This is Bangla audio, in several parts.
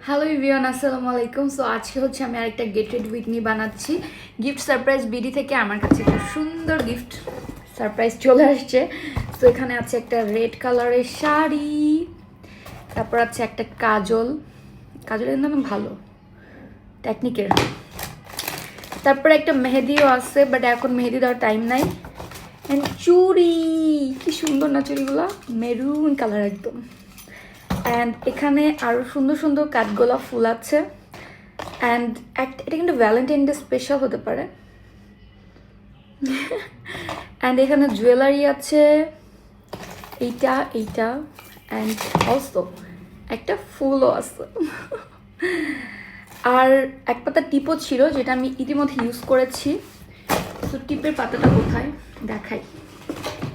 হ্যালো ইভিয়ান, আসসালামু আলাইকুম। সো আজকে হচ্ছে আমি আরেকটা গেট রেডি উইথ মি বানাচ্ছি। গিফট সারপ্রাইজ বিডি থেকে আমার কাছে একটা সুন্দর গিফট সারপ্রাইজ চলে আসছে। সো এখানে আছে একটা রেড কালারের শাড়ি, তারপর আছে একটা কাজল, কাজলের নাম ভালো টেকনিকের, তারপরে একটা মেহেদিও আছে, বাট এখন মেহেদি দেওয়ার টাইম নাই। অ্যান্ড চুড়ি, কি সুন্দর না চুড়িগুলো, মেরুন কালার একদম। অ্যান্ড এখানে আরও সুন্দর সুন্দর কাঠগোলাপ ফুল আছে। অ্যান্ড এটা কিন্তু ভ্যালেন্টাইন ডে স্পেশাল হতে পারে। অ্যান্ড এখানে জুয়েলারি আছে, এইটা অ্যান্ড অলসো একটা ফুলও আছে। আর এক পাতা টিপও ছিল, যেটা আমি ইতিমধ্যে ইউজ করেছি। তো টিপের পাতাটা কোথায় দেখাই,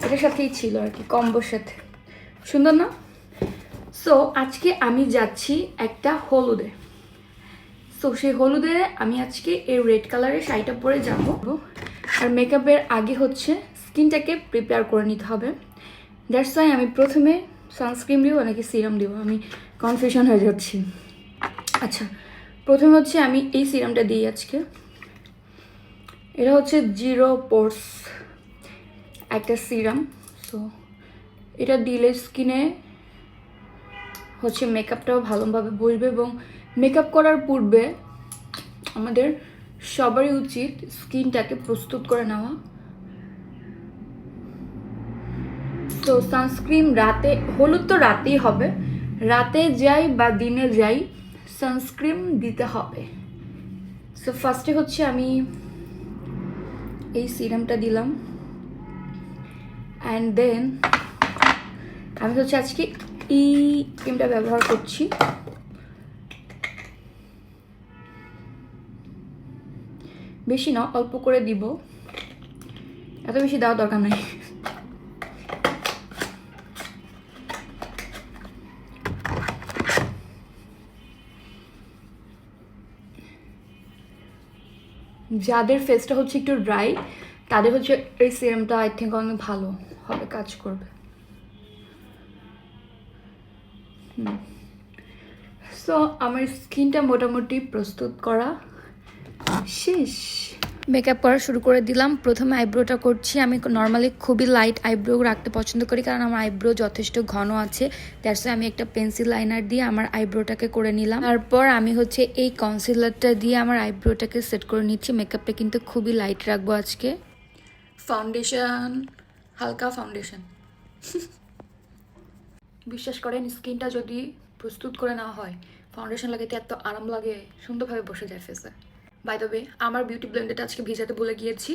এটার সাথেই ছিল আর কি, কম্বোর সাথে। সুন্দর না? সো আজকে আমি যাচ্ছি একটা হলুদে। সো সেই হলুদে আমি আজকে এই রেড কালারের শাড়িটা পরে যাব। আর মেকআপের আগে হচ্ছে স্কিনটাকে প্রিপেয়ার করে নিতে হবে। দ্যাটস ওয়াই আমি প্রথমে সানস্ক্রিন দিব নাকি সিরাম দিব, আমি কনফিউশন হয়ে যাচ্ছি। আচ্ছা, প্রথমে হচ্ছে আমি এই সিরামটা দিই আজকে। এটা হচ্ছে জিরো পোর্স একটা সিরাম। সো এটা দিলে স্কিনে হচ্ছে মেকআপটাও ভালোভাবে বসবে, এবং মেকআপ করার পূর্বে আমাদের সবারই উচিত স্কিনটাকে প্রস্তুত করে নেওয়া। তো সানস্ক্রিন রাতে, হলুদ তো রাতেই হবে, রাতে যাই বা দিনে যাই সানস্ক্রিন দিতে হবে। সো ফার্স্টে হচ্ছে আমি এই সিরামটা দিলাম, অ্যান্ড দেন আমি হচ্ছে আজকে এই ক্রিমটা ব্যবহার করছি। বেশি না, অল্প করে দিব, এত বেশি দেওয়ার দরকার নাই। যাদের ফেসটা হচ্ছে একটু ড্রাই, তাদের হচ্ছে এই সিরামটা আই থিঙ্ক অনেক ভালো হবে, কাজ করবে। সো আমার স্কিনটা মোটামুটি প্রস্তুত করা শেষ। মেকআপ করা শুরু করে দিলাম। প্রথমে আইব্রোটা করছি। আমি নর্মালি খুবই লাইট আইব্রো রাখতে পছন্দ করি, কারণ আমার আইব্রো যথেষ্ট ঘন আছে। দ্যাটস আমি একটা পেন্সিল লাইনার দিয়ে আমার আইব্রোটাকে করে নিলাম। তারপর আমি হচ্ছে এই কনসিলারটা দিয়ে আমার আইব্রোটাকে সেট করে নিচ্ছি। মেকআপটা কিন্তু খুবই লাইট রাখবো আজকে। ফাউন্ডেশন, হালকা ফাউন্ডেশন। বিশ্বাস করেন, স্কিনটা যদি প্রস্তুত করে নেওয়া হয়, ফাউন্ডেশন লাগাতে এত আরাম লাগে, সুন্দরভাবে বসে যায় ফেসে। বাই দ্য ওয়ে, আমার বিউটি ব্লেন্ডারটা আজকে ভিজাতে ভুলে গিয়েছি।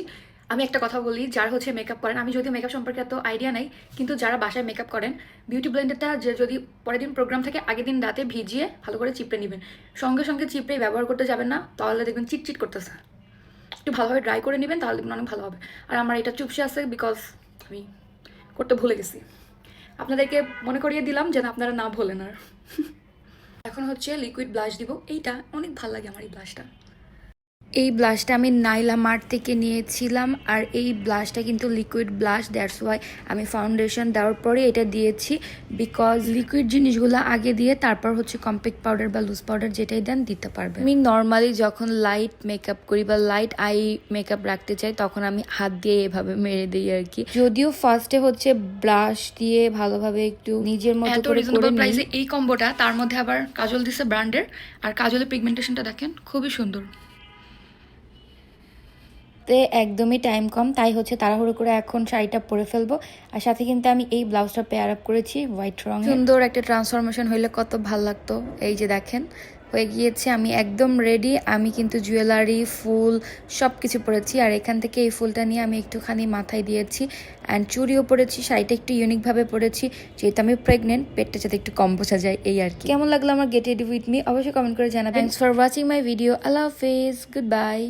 আমি একটা কথা বলি, যারা হচ্ছে মেকআপ করেন, আমি যদিও মেকআপ সম্পর্কে এত আইডিয়া নাই, কিন্তু যারা বাসায় মেকআপ করেন, বিউটি ব্লেন্ডারটা যে যদি পরের দিন প্রোগ্রাম থেকে আগের দিন রাতে ভিজিয়ে ভালো করে চিপড়ে নেবেন। সঙ্গে সঙ্গে চিপড়ে ব্যবহার করতে যাবেন না, তাহলে দেখবেন চিটচিট করতেছে। একটু ভালোভাবে ড্রাই করে নেবেন, তাহলে দেখবেন অনেক ভালো হবে। আর আমার এটা চুপসে আছে, বিকজ আমি করতে ভুলে গেছি। আপনাদেরকে মনে করিয়ে দিলাম যেন আপনারা না ভোলেন আর। এখন হচ্ছে লিকুইড ব্লাশ দিব। এইটা অনেক ভালো লাগে আমার এই ব্লাশটা। এই ব্লাশটা আমি নাইলা মার্ট থেকে নিয়েছিলাম, আর এই ব্লাশটা কিন্তু লিকুইড ব্লাশ। দ্যাটস ওয়াই আমি ফাউন্ডেশন দেওয়ার পরে এটা দিয়েছি, বিকজ লিকুইড জিনিসগুলো আগে দিয়ে তারপর হচ্ছে কম্প্যাক্ট পাউডার বা লুজ পাউডার যেটাই দেন দিতে পারবে। আমি নর্মালি যখন লাইট মেকআপ করি বা লাইট আই মেকআপ রাখতে চাই, তখন আমি হাত দিয়ে এভাবে মেরে দিই আর কি। যদিও ফার্স্টে হচ্ছে ব্রাশ দিয়ে ভালোভাবে একটু নিজের মতো করে রিজনেবল প্রাইসে এই কম্বোটা, তার মধ্যে আবার কাজল দিছে ব্র্যান্ডের, আর কাজলের পিগমেন্টেশনটা দেখেন খুবই সুন্দর। একদমই টাইম কম, তাই হচ্ছে তাড়াহুড়ো করে এখন শাড়িটা পরে ফেলবো। আর সাথে কিন্তু আমি এই ব্লাউজটা পেয়ার আপ করেছি হোয়াইট রং। সুন্দর একটা ট্রান্সফরমেশন হইলে কত ভাল লাগতো। এই যে দেখেন হয়ে গিয়েছে, আমি একদম রেডি। আমি কিন্তু জুয়েলারি, ফুল সব কিছু পরেছি, আর এখান থেকে এই ফুলটা নিয়ে আমি একটুখানি মাথায় দিয়েছি। অ্যান্ড চুড়িও পরেছি, শাড়িটা একটু ইউনিকভাবে পরেছি, যেহেতু আমি প্রেগনেন্ট, পেটটা যাতে একটু কম বোঝা যায় এই আর কি। কেমন লাগলো আমার গেট রেডি উইথ মি অবশ্যই কমেন্ট করে জানাবেন। Thanks for watching my video. আল্লাহ হাফেজ, গুড বাই।